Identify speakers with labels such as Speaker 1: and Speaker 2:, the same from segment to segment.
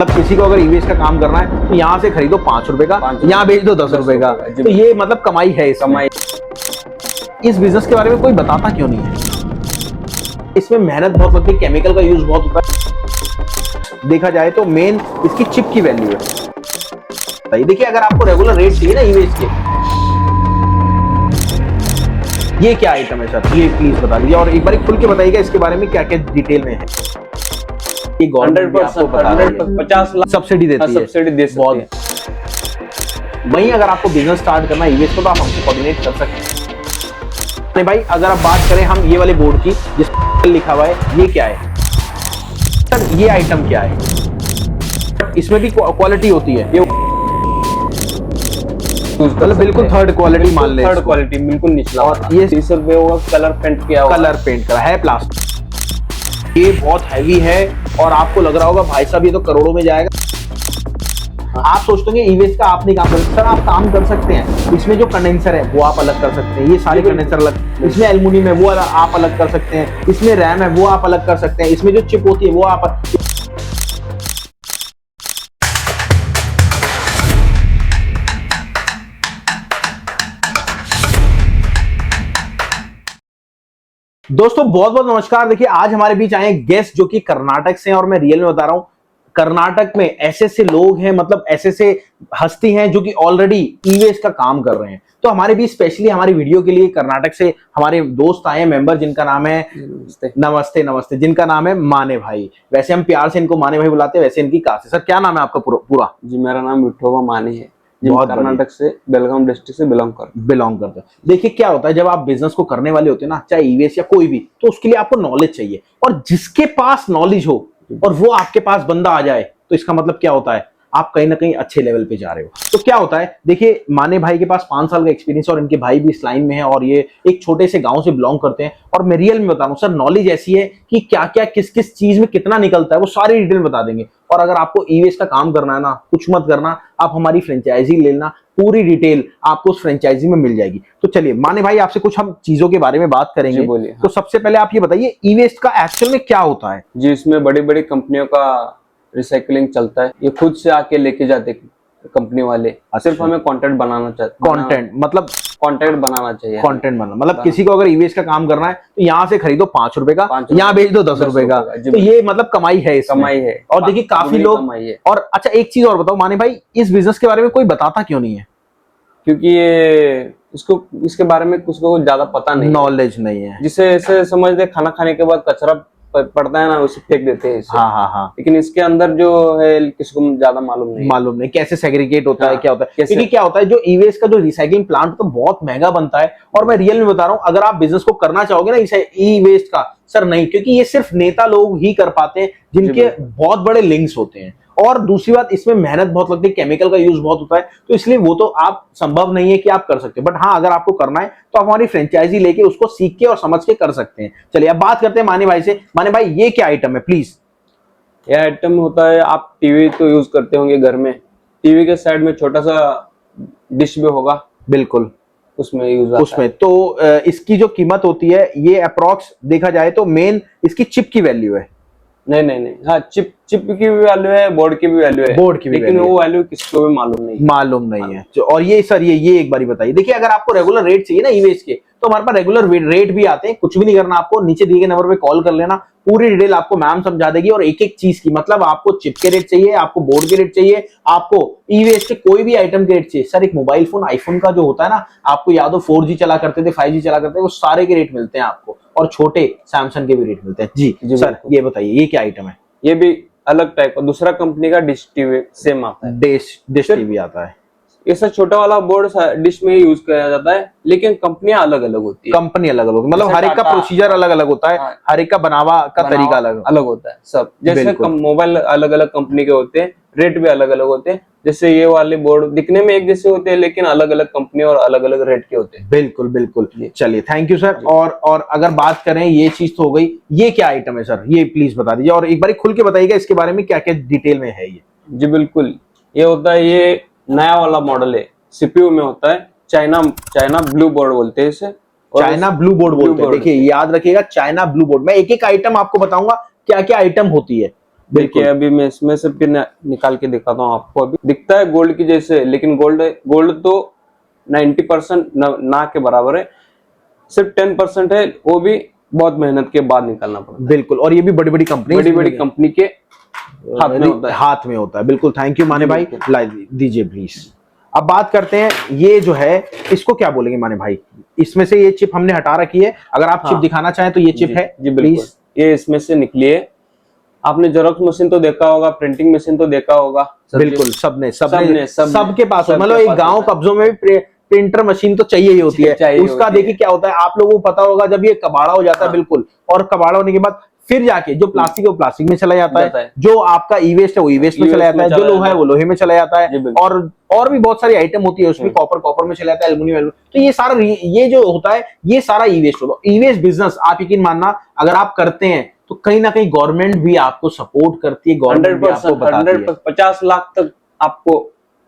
Speaker 1: मतलब किसी को अगर ईवीएस का काम करना है तो यहाँ से खरीदो 5 रुपए का, यहाँ बेच दो 10 रुपए का। तो ये मतलब कमाई है इसमें। इस बिजनेस के बारे में कोई बताता क्यों नहीं है? इसमें मेहनत बहुत लगती है, केमिकल का यूज बहुत होता है। देखा जाए तो मेन इसकी चिप की वैल्यू है। देखिए, अगर आपको रेगुलर रेट चाहिए ना ईवीएस के, ये क्या आइटम है सर, ये प्लीज बता दीजिए और एक बार खुल के बताइएगा इसके बारे में क्या क्या डिटेल में है। ये गवर्नमेंट आपको बता रही है
Speaker 2: 50 लाख
Speaker 1: सब्सिडी देती है,
Speaker 2: सब्सिडी दे सकती है।
Speaker 1: वहीं अगर आपको बिजनेस स्टार्ट करना है ईवीएस को तो आप हमसे कोऑर्डिनेट कर सकते हैं। नहीं भाई, अगर आप बात करें हम ये वाले बोर्ड की जिस पर लिखा हुआ है, ये क्या है सर, ये आइटम क्या है? इसमें भी क्वालिटी होती है, ये मतलब बिल्कुल थर्ड क्वालिटी मान ले,
Speaker 2: थर्ड क्वालिटी बिल्कुल निचला।
Speaker 1: और ये
Speaker 2: 30 रुपए होगा, कलर पेंट किया होगा,
Speaker 1: कलर पेंट करा है, प्लास्टिक। ये बहुत हैवी है और आपको लग रहा होगा भाई साहब ये तो करोड़ों में जाएगा। आप सोचते होंगे ईवीएस का आप नहीं काम कर सकते। सर, आप काम कर सकते हैं। इसमें जो कंडेंसर है वो आप अलग कर सकते हैं, ये सारे कंडेंसर अलग, इसमें एल्युमिनियम है वो आप अलग कर सकते हैं, इसमें रैम है वो आप अलग कर सकते हैं, इसमें जो चिप होती है वो आप। दोस्तों बहुत बहुत नमस्कार। देखिए, आज हमारे बीच आए गेस्ट जो कि कर्नाटक से हैं और मैं रियल में बता रहा हूं, कर्नाटक में ऐसे ऐसे लोग हैं, मतलब ऐसे ऐसे हस्ती हैं जो कि ऑलरेडी ईवीएस का काम कर रहे हैं। तो हमारे बीच स्पेशली हमारी वीडियो के लिए कर्नाटक से हमारे दोस्त आए हैं, मेंबर, जिनका नाम है नमस्ते नमस्ते, जिनका नाम है माने भाई। वैसे हम प्यार से इनको माने भाई बुलाते हैं, वैसे इनकी कास्ट है। सर, क्या नाम है आपका पूरा?
Speaker 2: जी, मेरा नाम विठोबा माने है।
Speaker 1: बहुत
Speaker 2: कर्नाटक से बेलगाम डिस्ट्रिक्ट से बिलोंग करते हैं।
Speaker 1: देखिए, क्या होता है जब आप बिजनेस को करने वाले होते हैं ना, चाहे ईवीएस या कोई भी, तो उसके लिए आपको नॉलेज चाहिए। और जिसके पास नॉलेज हो और वो आपके पास बंदा आ जाए तो इसका मतलब क्या होता है, आप कहीं ना कहीं अच्छे लेवल पे जा रहे हो। तो क्या होता है, देखिए माने भाई के पास 5 साल का एक्सपीरियंस और इनके भाई भी इस लाइन में है और ये एक छोटे से गांव से बिलोंग करते हैं। और मैं रियल में बता रहा हूं सर, नॉलेज ऐसी है कि क्या क्या किस किस चीज में कितना निकलता है वो सारी डिटेल बता देंगे। और अगर आपको ईवीएस का काम करना है ना, कुछ मत करना, आप हमारी फ्रेंचाइजी लेना, पूरी डिटेल आपको उस फ्रेंचाइजी में मिल जाएगी। तो चलिए माने भाई, आपसे कुछ हम चीजों के बारे में बात करेंगे।
Speaker 2: बोलिए।
Speaker 1: तो सबसे पहले आप ये बताइए ईवीएस का एक्चुअल में क्या होता है?
Speaker 2: जी, इसमें बड़ी बड़ी कंपनियों का रिसाइकलिंग चलता है। ये खुद से आके लेके जाते कंपनी वाले। सिर्फ हमें कंटेंट बनाना चाहिए।
Speaker 1: कंटेंट मतलब
Speaker 2: कंटेंट बनाना चाहिए।
Speaker 1: कंटेंट बनाना मतलब किसी को अगर ईवीएस का काम करना है तो यहाँ से खरीदो 5 रुपए का, यहाँ बेच दो 10 रुपए का। तो ये मतलब कमाई है इसमें।
Speaker 2: कमाई है।
Speaker 1: और देखिए काफी लोग। और अच्छा, एक चीज और बताओ माने भाई, इस बिजनेस के बारे में कोई बताता क्यों नहीं है?
Speaker 2: क्योंकि ये इसके बारे में कुछ को ज्यादा पता नहीं,
Speaker 1: नॉलेज नहीं है।
Speaker 2: जिसे ऐसे समझ दे खाना खाने के बाद कचरा पड़ता है ना, उसे फेंक देते हैं इसे।
Speaker 1: हाँ।
Speaker 2: लेकिन इसके अंदर जो है किसी को ज्यादा मालूम नहीं कैसे
Speaker 1: सेग्रीगेट होता है, क्या होता है।
Speaker 2: क्योंकि
Speaker 1: क्या होता है, जो ईवीएस का जो रिसाइकलिंग प्लांट तो बहुत महंगा बनता है। और मैं रियल में बता रहा हूँ, अगर आप बिजनेस को करना चाहोगे ना ई वेस्ट का, सर नहीं, क्योंकि ये सिर्फ नेता लोग ही कर पाते हैं जिनके बहुत बड़े लिंक्स होते हैं। और दूसरी बात, इसमें मेहनत बहुत लगती है, केमिकल का यूज बहुत होता है, तो इसलिए वो तो आप संभव नहीं है कि आप कर सकते। बट हाँ, अगर आपको करना है तो आप हमारी फ्रेंचाइजी लेके उसको सीख के और समझ के कर सकते हैं। चलिए अब बात करते हैं माने भाई से। माने भाई, ये क्या आइटम है प्लीज?
Speaker 2: ये आइटम होता है, आप टीवी तो यूज करते होंगे घर में, टीवी के साइड में छोटा सा डिश भी होगा,
Speaker 1: बिल्कुल
Speaker 2: उसमें यूज
Speaker 1: उसमें तो इसकी जो कीमत होती है, ये अप्रोक्स देखा जाए तो मेन इसकी चिप की वैल्यू है।
Speaker 2: नहीं, हाँ, चिप की भी वैल्यू है, बोर्ड की भी वैल्यू है, लेकिन वो वैल्यू किसी को भी मालूम नहीं है।
Speaker 1: और ये सर, ये एक बार बताइए। देखिए, अगर आपको रेगुलर रेट चाहिए ना ईवीएस के, तो हमारे पास रेगुलर रेट भी आते हैं। कुछ भी नहीं करना, आपको नीचे दिए गए नंबर पे कॉल कर लेना, पूरी डिटेल आपको मैम समझा देगी। और एक एक चीज की, मतलब आपको चिप के रेट चाहिए, आपको बोर्ड के रेट चाहिए, आपको ईवीएस के कोई भी आइटम के रेट चाहिए। सर, एक मोबाइल फोन आईफोन का जो होता है ना, आपको याद हो 4G चला करते थे, 5G चला करते थे, वो सारे के रेट मिलते हैं आपको। और छोटे सैमसंग के भी रेट मिलते हैं। जी सर, ये बताइए ये क्या आइटम है?
Speaker 2: ये भी अलग टाइप का दूसरा कंपनी का डिश टीवी सेम आता है।
Speaker 1: डिश टीवी आता है।
Speaker 2: ये सब छोटा वाला बोर्ड डिश में यूज किया जाता है, लेकिन कंपनियां अलग अलग होती है।
Speaker 1: कंपनी अलग अलग, मतलब हर एक का प्रोसीजर अलग अलग होता है। हाँ, हर एक का बनावा का तरीका अलग
Speaker 2: होता है सब। जैसे मोबाइल अलग अलग कंपनी के होते हैं, रेट भी अलग अलग होते हैं। जैसे ये वाले बोर्ड दिखने में एक जैसे होते हैं, लेकिन अलग अलग कंपनी और अलग अलग रेट के होते हैं।
Speaker 1: बिल्कुल। चलिए, थैंक यू सर। और अगर बात करें, ये चीज तो हो गई, ये क्या आइटम है सर, ये प्लीज बता दीजिए और एक बार खुल के बताइएगा इसके बारे में क्या क्या डिटेल में है ये।
Speaker 2: जी बिल्कुल, ये होता है, ये नया वाला मॉडल है, सीपीयू में होता है। चाइना ब्लू बोर्ड बोलते हैं इसे।
Speaker 1: चाइना ब्लू बोर्ड बोलते हैं। देखिए याद रखिएगा, चाइना ब्लू बोर्ड। मैं एक एक आइटम आपको बताऊंगा क्या क्या आइटम होती है।
Speaker 2: देखिए अभी मैं इसमें से पिन निकाल के दिखाता हूँ आपको। अभी दिखता है गोल्ड की जैसे, लेकिन गोल्ड तो 90% ना के बराबर है, सिर्फ 10% है, वो भी बहुत मेहनत के बाद निकालना पड़ता है।
Speaker 1: बिल्कुल, और ये भी बड़ी बड़ी
Speaker 2: कंपनी के हाथ में होता है।
Speaker 1: बिल्कुल, थैंक यू माने भाई, दीजिए प्लीज। अब बात करते हैं ये जो है इसको क्या बोलेंगे माने भाई, इसमें से ये चिप हमने हटा रखी है, अगर आप चिप दिखाना चाहें तो ये चिप है
Speaker 2: जी बिल्कुल, ये इसमें से निकली है। आपने जेरॉक्स मशीन तो देखा होगा, प्रिंटिंग मशीन तो देखा होगा,
Speaker 1: बिल्कुल सबके पास, मतलब एक गांव कब्जों में भी प्रिंटर मशीन तो चाहिए ही होती है। उसका देखिए क्या होता है, आप लोगों को पता होगा, जब ये कबाड़ा हो जाता है बिल्कुल, और कबाड़ा होने के बाद फिर जाके जो प्लास्टिक है वो प्लास्टिक में चला जाता है, जो आपका ई वेस्ट है वो ई वेस्ट में चला जाता है, जो लोहा है वो लोहे में चला जाता है, और भी बहुत सारी आइटम होती है उसमें, कॉपर में चला जाता है, एल्युमिनियम। तो ये सारा ये जो होता है ये सारा ई वेस्ट होता है। ई वेस्ट बिजनेस आप यकीन मानना अगर आप करते हैं तो कहीं ना कहीं गवर्नमेंट भी आपको सपोर्ट करती है, गवर्नमेंट भी आपको बताती है।
Speaker 2: 50 लाख तक आपको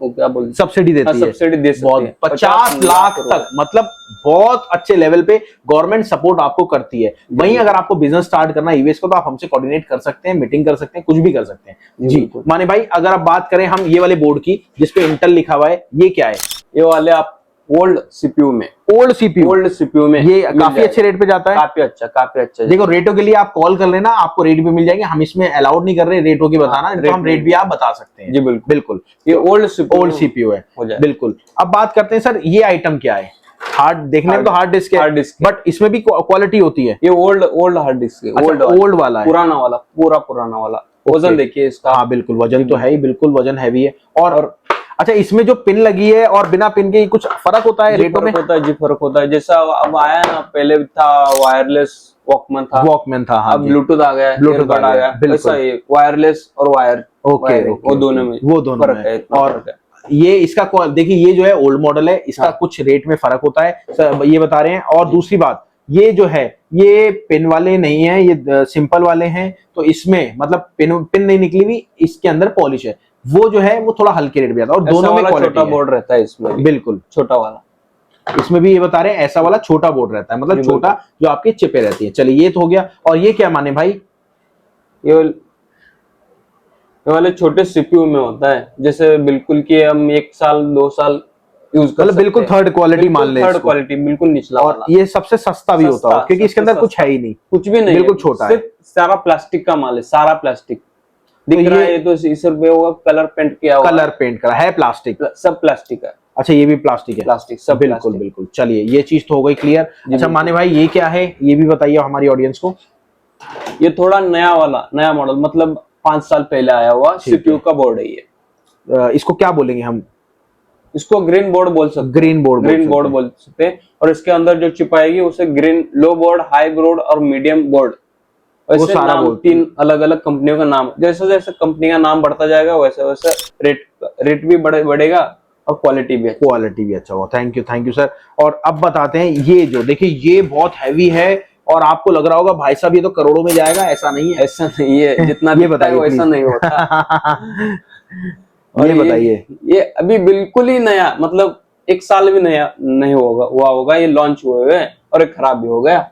Speaker 2: क्या बोलते
Speaker 1: सब्सिडी देती है,
Speaker 2: सब्सिडी दे सकती है
Speaker 1: 50 लाख तक, मतलब बहुत अच्छे लेवल पे गवर्नमेंट सपोर्ट आपको करती है। वहीं अगर आपको बिजनेस स्टार्ट करना ईवीएस को, तो आप हमसे कोऑर्डिनेट कर सकते हैं, मीटिंग कर सकते हैं, कुछ भी कर सकते हैं जी। माने भाई अगर आप बात करें हम ये वाले बोर्ड की जिसपे इंटेल लिखा हुआ है, ये क्या है?
Speaker 2: ये वाले आप ओल्ड सीपीयू में
Speaker 1: ये काफी अच्छे रेट पे जाता है,
Speaker 2: काफी अच्छा।
Speaker 1: देखो रेटों के लिए आप कॉल कर लेना, आपको रेट भी मिल जाएंगे। हम इसमें अलाउड नहीं कर रहे रेटों की बताना, तो हम रेट भी आप बता सकते हैं
Speaker 2: जी। बिल्कुल
Speaker 1: ये ओल्ड सीपीयू है बिल्कुल। अब बात करते हैं सर ये आइटम क्या है? हार्ड देखने में तो हार्ड डिस्क है, बट इसमें भी क्वालिटी होती है।
Speaker 2: ये ओल्ड हार्ड डिस्क है,
Speaker 1: ओल्ड वाला है,
Speaker 2: पुराना वाला। वजन देखिए इसका,
Speaker 1: हाँ बिल्कुल वजन तो है ही, बिल्कुल वजन हैवी है। और अच्छा इसमें जो पिन लगी है और बिना पिन के कुछ फर्क होता है रेटों में?
Speaker 2: फर्क होता है। जैसा अब आया ना, पहले था वायरलेस वॉकमैन था,
Speaker 1: हाँ,
Speaker 2: अब ब्लूटूथ आ गया,
Speaker 1: ब्लूटूथ आ गया,
Speaker 2: वैसा ही वायरलेस और वायर, वो दोनों में फर्क है।
Speaker 1: और ये इसका देखिए ये जो है ओल्ड मॉडल है, इसका कुछ रेट में फर्क होता है सर, ये बता रहे हैं। और दूसरी बात ये जो है ये पिन वाले नहीं है, ये सिंपल वाले हैं, तो इसमें मतलब पिन नहीं निकली हुई, इसके अंदर पॉलिश है, वो जो है वो थोड़ा हल्के रेट पे आता है। और दोनों में
Speaker 2: छोटा बोर्ड रहता है इसमें,
Speaker 1: बिल्कुल
Speaker 2: छोटा वाला,
Speaker 1: इसमें भी ये बता रहे हैं ऐसा वाला छोटा बोर्ड रहता है, मतलब छोटा जो आपकी चिपे रहती है। चलिए ये तो हो गया। और ये क्या माने भाई?
Speaker 2: ये वाले छोटे सीपीयू में होता है, जैसे बिल्कुल कि हम 1 साल 2 साल यूज कर,
Speaker 1: मतलब बिल्कुल थर्ड क्वालिटी मान लें,
Speaker 2: थर्ड क्वालिटी बिल्कुल निचला
Speaker 1: और
Speaker 2: वाला।
Speaker 1: ये सबसे सस्ता भी होता है क्योंकि इसके अंदर कुछ है ही नहीं,
Speaker 2: कुछ भी नहीं,
Speaker 1: बिल्कुल छोटा है,
Speaker 2: सारा प्लास्टिक का माल है, सारा प्लास्टिक दिख रहा है। ये तो इस पे होगा कलर पेंट किया हुआ,
Speaker 1: कलर पेंट करा है, प्लास्टिक,
Speaker 2: सब प्लास्टिक है।
Speaker 1: अच्छा ये भी प्लास्टिक है,
Speaker 2: प्लास्टिक सब
Speaker 1: बिल्कुल। चलिए ये चीज तो हो गई क्लियर। अच्छा माने भाई ये क्या है, ये भी बताइए हमारी ऑडियंस को।
Speaker 2: ये थोड़ा नया मॉडल, मतलब 5 साल पहले आया हुआ सीपीयू का बोर्ड है ये।
Speaker 1: इसको क्या बोलेंगे हम?
Speaker 2: इसको ग्रीन बोर्ड बोल सकते हैं, ग्रीन बोर्ड बोल सकते हैं। और इसके अंदर जो चिप आएगी उसे ग्रीन, लो बोर्ड, हाई बोर्ड और मीडियम बोर्ड, वैसे नाम 3 अलग अलग कंपनियों का नाम। जैसे जैसे कंपनी का नाम बढ़ता जाएगा वैसे वैसे रेट भी बढ़ेगा और क्वालिटी भी
Speaker 1: अच्छा होगा। Thank you sir. और अब बताते हैं ये जो देखिए ये बहुत हैवी है और आपको लग रहा होगा भाई साहब ये तो करोड़ों में जाएगा, ऐसा नहीं है जितना
Speaker 2: ये बताइए वैसा नहीं होता।
Speaker 1: और ये बताइए,
Speaker 2: ये अभी बिल्कुल ही नया, मतलब 1 साल भी नया नहीं होगा, ये लॉन्च हुए हैं और ये खराब भी हो गया।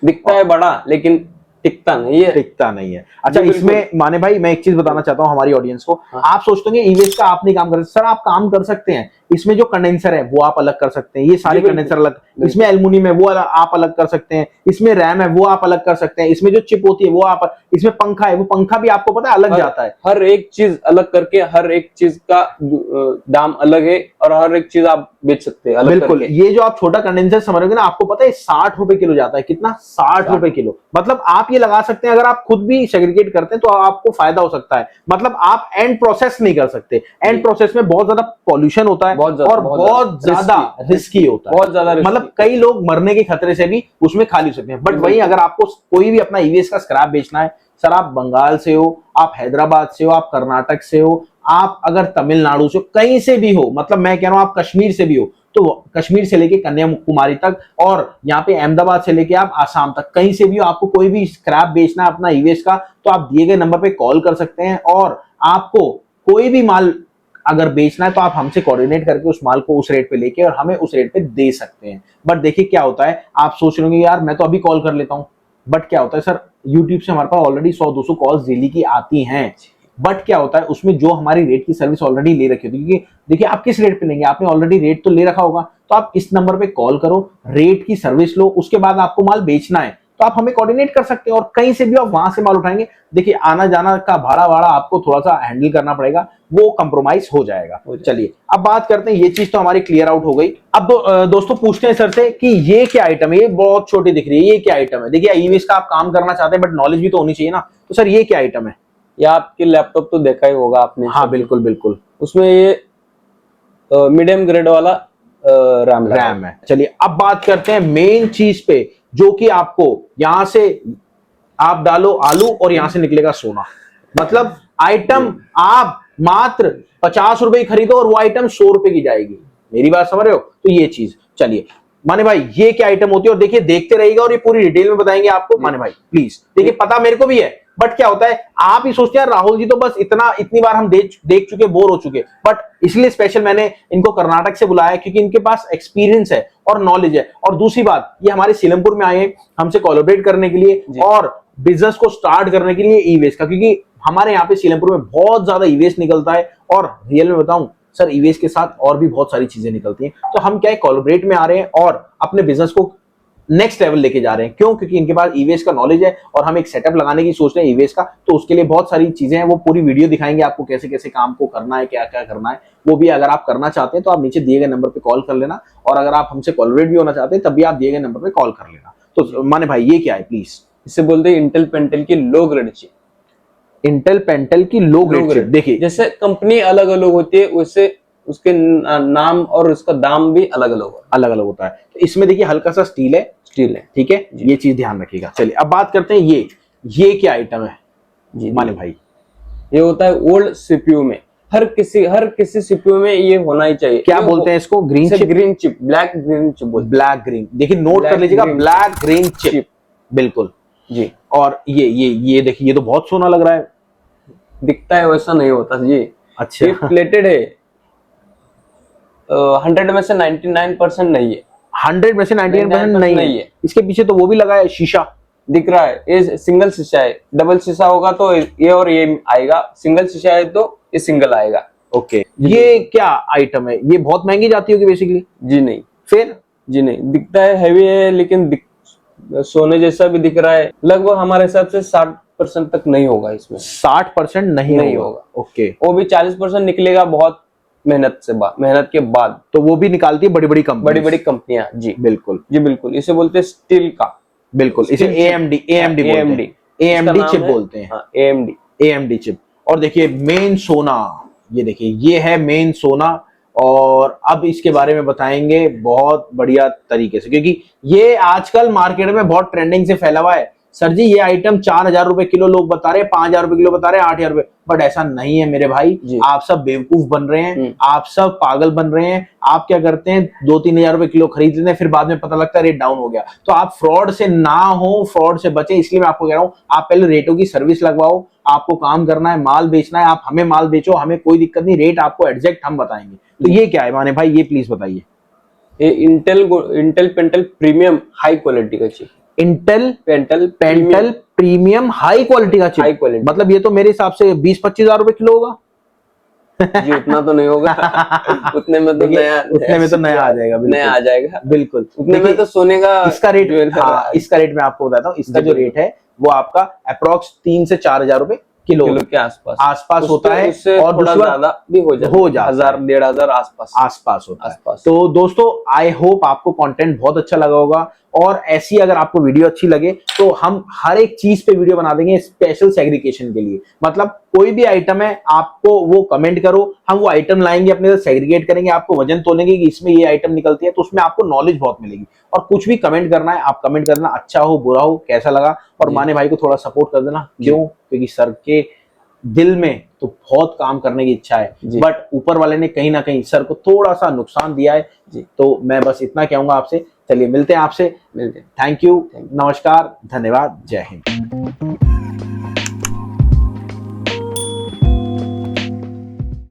Speaker 2: दिखता है बड़ा लेकिन टिकता नहीं है। अच्छा इसमें माने भाई मैं एक चीज बताना चाहता हूँ हमारी ऑडियंस को। आप सोचते होंगे ईवीएस का आप नहीं काम कर सकते, सर आप काम कर सकते हैं। इसमें जो कंडेंसर है वो आप अलग कर सकते हैं, ये सारे कंडेंसर अलग, इसमें एल्युमिनियम है वो आप अलग कर सकते हैं, इसमें रैम है वो आप अलग कर सकते हैं, इसमें जो चिप होती है वो आप, इसमें पंखा है वो पंखा भी आपको पता है अलग जाता है। हर एक चीज अलग करके, हर एक चीज का दाम अलग है और हर एक चीज आप बेच सकते हैं अलग
Speaker 1: बिल्कुल करके। ये जो आप छोटा कंडेंसर समझ रहे हो ना, आपको पता है 60 रुपए किलो जाता है। कितना? 60 रुपए किलो। मतलब आप ये लगा सकते हैं अगर आप खुद भी सेग्रीगेट करते हैं तो आपको फायदा हो सकता है। मतलब आप एंड प्रोसेस नहीं कर सकते, एंड प्रोसेस में बहुत ज्यादा पॉल्यूशन होता है और बहुत ज्यादा रिस्की होता है,
Speaker 2: बहुत ज्यादा
Speaker 1: मतलब कई लोग मरने के खतरे से भी उसमें खाली हो सकते हैं। बट वहीं अगर आपको कोई भी अपना ईवीएस का स्क्रैप बेचना है, सर आप बंगाल से हो, आप हैदराबाद से हो, आप कर्नाटक से हो, आप अगर तमिलनाडु से हो, कहीं से भी हो, मतलब मैं कह रहा हूं आप कश्मीर से भी हो, तो कश्मीर से लेके कन्याकुमारी तक और यहाँ पे अहमदाबाद से लेके आप आसाम तक, कहीं से भी हो, आपको कोई भी स्क्रैप बेचना है अपना ईवीएस का, तो आप दिए गए नंबर पे कॉल कर सकते हैं और आपको कोई भी माल अगर बेचना है तो आप हमसे कोऑर्डिनेट करके उस माल को उस रेट पे लेके और हमें उस रेट पे दे सकते हैं। बट देखिए क्या होता है, आप सोच रहे होंगे यार मैं तो अभी कॉल कर लेता हूं, बट क्या होता है सर यूट्यूब से हमारे पास ऑलरेडी 100-200 कॉल्स डेली की आती हैं, बट क्या होता है उसमें जो हमारी रेट की सर्विस ऑलरेडी ले रखी होती है, क्योंकि देखिए आप किस रेट पे लेंगे, आपने ऑलरेडी रेट तो ले रखा होगा, तो आप इस नंबर पे कॉल करो, रेट की सर्विस लो, उसके बाद आपको माल बेचना है तो आप हमें कोऑर्डिनेट कर सकते हैं और कहीं से भी आप वहां से माल उठाएंगे। देखिए आना जाना का भाड़ा वाड़ा आपको थोड़ा सा हैंडल करना पड़ेगा, वो कंप्रोमाइज हो जाएगा। चलिए अब बात करते हैं, ये चीज तो हमारी क्लियर आउट हो गई। अब दोस्तों पूछते हैं सर से कि ये क्या आइटम है, ये बहुत छोटी दिख रही है, ये क्या आइटम है। देखिए ईवीएस का आप काम करना चाहते हैं बट नॉलेज भी तो होनी चाहिए ना, तो सर ये क्या आइटम है।
Speaker 2: या आपके लैपटॉप तो देखा ही होगा आपने।
Speaker 1: हाँ बिल्कुल बिल्कुल,
Speaker 2: उसमें ये मीडियम ग्रेड वाला रैम
Speaker 1: है। चलिए अब बात करते हैं मेन चीज पे, जो कि आपको यहां से आप डालो आलू और यहां से निकलेगा सोना। मतलब आइटम आप मात्र 50 रुपए की खरीदो और वो आइटम 100 रुपए की जाएगी। मेरी बात समझ रहे हो, तो ये चीज। चलिए माने भाई ये क्या आइटम होती है, और देखिए देखते रहिएगा और ये पूरी डिटेल में बताएंगे आपको। माने भाई प्लीज देखिए, पता मेरे को भी है बट क्या होता है आप ही सोचते हैं राहुल जी तो बस इतनी बार हम देख चुके, बोर हो चुके, बट इसलिए स्पेशल मैंने इनको कर्नाटक से बुलाया क्योंकि इनके पास एक्सपीरियंस है और नॉलेज है। और दूसरी बात, ये हमारे सीलमपुर में आए हैं हमसे कोलैबोरेट करने के लिए और बिजनेस को स्टार्ट करने के लिए ईवीएस का, क्योंकि हमारे यहाँ पे सीलमपुर में बहुत ज्यादा ईवीएस निकलता है और रियल में बताऊं सर ईवीएस के साथ और भी बहुत सारी चीजें निकलती हैं। तो हम क्या है कोलैबोरेट में आ रहे हैं और अपने बिजनेस को नेक्स्ट लेवल लेके जा रहे हैं। क्यों? क्योंकि इनके पास ईवीएस का नॉलेज है और हम एक सेटअप लगाने की सोच रहे हैं ईवीएस का, तो उसके लिए बहुत सारी चीजें हैं, वो पूरी वीडियो दिखाएंगे आपको कैसे कैसे काम को करना है, क्या क्या करना है। वो भी अगर आप करना चाहते हैं तो आप नीचे दिए गए नंबर पे कॉल कर लेना, और अगर आप हमसे कोलैबोरेट भी होना चाहते हैं तब भी आप दिए गए नंबर पे कॉल कर लेना। तो माने भाई ये क्या है प्लीज।
Speaker 2: इसे बोलते हैं इंटेल पेंटेल की low grade chip.
Speaker 1: Intel pintail की लो ग्रेड चिप। देखिए
Speaker 2: जैसे कंपनी अलग अलग होती है वैसे उसके नाम और उसका दाम भी अलग अलग होता है।
Speaker 1: तो इसमें देखिए हल्का सा स्टील है, ठीक है, ये चीज ध्यान रखिएगा। चलिए अब बात करते हैं ये क्या आइटम है
Speaker 2: जी
Speaker 1: माने भाई।
Speaker 2: ये होता है ओल्ड सीपीयू में, हर किसी सीपीयू में ये होना ही चाहिए।
Speaker 1: क्या बोलते हैं इसको? Green
Speaker 2: chip, black green chip बोलते हैं।
Speaker 1: ब्लैक ग्रीन, देखिए नोट कर लीजिएगा, ब्लैक ग्रीन चिप, बिल्कुल जी। और ये देखिए, ये तो बहुत सोना लग रहा है।
Speaker 2: दिखता है वैसा नहीं होता जी।
Speaker 1: अच्छा,
Speaker 2: ये प्लेटेड है, 100 में से 99% नहीं है।
Speaker 1: 100 में से 99% नहीं है। इसके पीछे तो वो भी लगा है शीशा,
Speaker 2: दिख रहा है। ये सिंगल शीशा है, डबल शीशा होगा तो ये और ये आएगा, सिंगल शीशा है तो ये सिंगल आएगा।
Speaker 1: ओके, ये क्या आइटम है? ये बहुत महंगी जाती होगी बेसिकली।
Speaker 2: जी नहीं,
Speaker 1: फिर
Speaker 2: जी नहीं, दिखता है हैवी है लेकिन सोने जैसा भी दिख रहा है। लगभग हमारे हिसाब से 60% तक नहीं होगा इसमें।
Speaker 1: 60% नहीं होगा। ओके,
Speaker 2: वो भी 40% निकलेगा बहुत मेहनत के बाद।
Speaker 1: तो वो भी निकालती है बड़ी बड़ी
Speaker 2: कंपनियां। जी
Speaker 1: बिल्कुल,
Speaker 2: जी बिल्कुल। इसे बोलते हैं स्टील का,
Speaker 1: बिल्कुल। इसे AMD चिप बोलते हैं। AMD chip. और देखिए मेन सोना, ये देखिए ये है मेन सोना। और अब इसके बारे में बताएंगे बहुत बढ़िया तरीके से, क्योंकि ये आजकल मार्केट में बहुत ट्रेंडिंग से फैला हुआ है। सर जी ये आइटम 4000 रुपए किलो लोग बता रहे हैं, 5000 रुपए किलो बता रहे हैं, 8000 रुपए, बट ऐसा नहीं है मेरे भाई। आप सब बेवकूफ बन रहे हैं, आप सब पागल बन रहे हैं। आप क्या करते हैं 2-3 हजार रुपए किलो खरीद लेते हैं, फिर बाद में पता लगता है रेट डाउन हो गया। तो आप फ्रॉड से ना हो, फ्रॉड से बचे, इसलिए मैं आपको कह रहा हूं आप पहले रेटों की सर्विस लगवाओ। आपको काम करना है, माल बेचना है, आप हमें माल बेचो, हमें कोई दिक्कत नहीं, रेट आपको एग्जैक्ट हम बताएंगे। तो ये क्या है माने भाई, ये प्लीज बताइए।
Speaker 2: ये Intel Pentium premium high quality का chip.
Speaker 1: Intel Pentium premium high quality का चिप। मतलब ये तो मेरे हिसाब से 20-25 हजार रुपए किलो होगा।
Speaker 2: जी उतना तो नहीं होगा। उतने में तो
Speaker 1: नया आ जाएगा, बिल्कुल।
Speaker 2: उतने में तो सोने का
Speaker 1: इसका रेट, इसका रेट मैं आपको बताता हूँ। इसका जो रेट है वो आपका अप्रोक्स 3 से 4 हजार रुपए किलो के आसपास होता है। और
Speaker 2: थोड़ा ज्यादा भी हो जाता 1000-1500
Speaker 1: आसपास होता है। तो दोस्तों आई होप आपको कंटेंट बहुत अच्छा लगा होगा, और ऐसी अगर आपको वीडियो अच्छी लगे तो हम हर एक चीज पे वीडियो बना देंगे स्पेशल सेग्रीगेशन के लिए। मतलब कोई भी आइटम है आपको वो कमेंट करो, हम वो आइटम लाएंगे, अपने से सेग्रीगेट करेंगे, आपको वजन तोलेंगे कि इसमें ये आइटम निकलती है, तो उसमें आपको नॉलेज बहुत मिलेगी। और कुछ भी कमेंट करना है आप कमेंट करना, अच्छा हो बुरा हो कैसा लगा, और माने भाई को थोड़ा सपोर्ट कर देना। क्यों? क्योंकि सर के दिल में तो बहुत काम करने की इच्छा है, बट ऊपर वाले ने कहीं ना कहीं सर को थोड़ा सा नुकसान दिया है। तो मैं बस इतना कहूंगा आपसे। चलिए मिलते हैं आपसे, थैंक यू, नमस्कार, धन्यवाद, जय हिंद।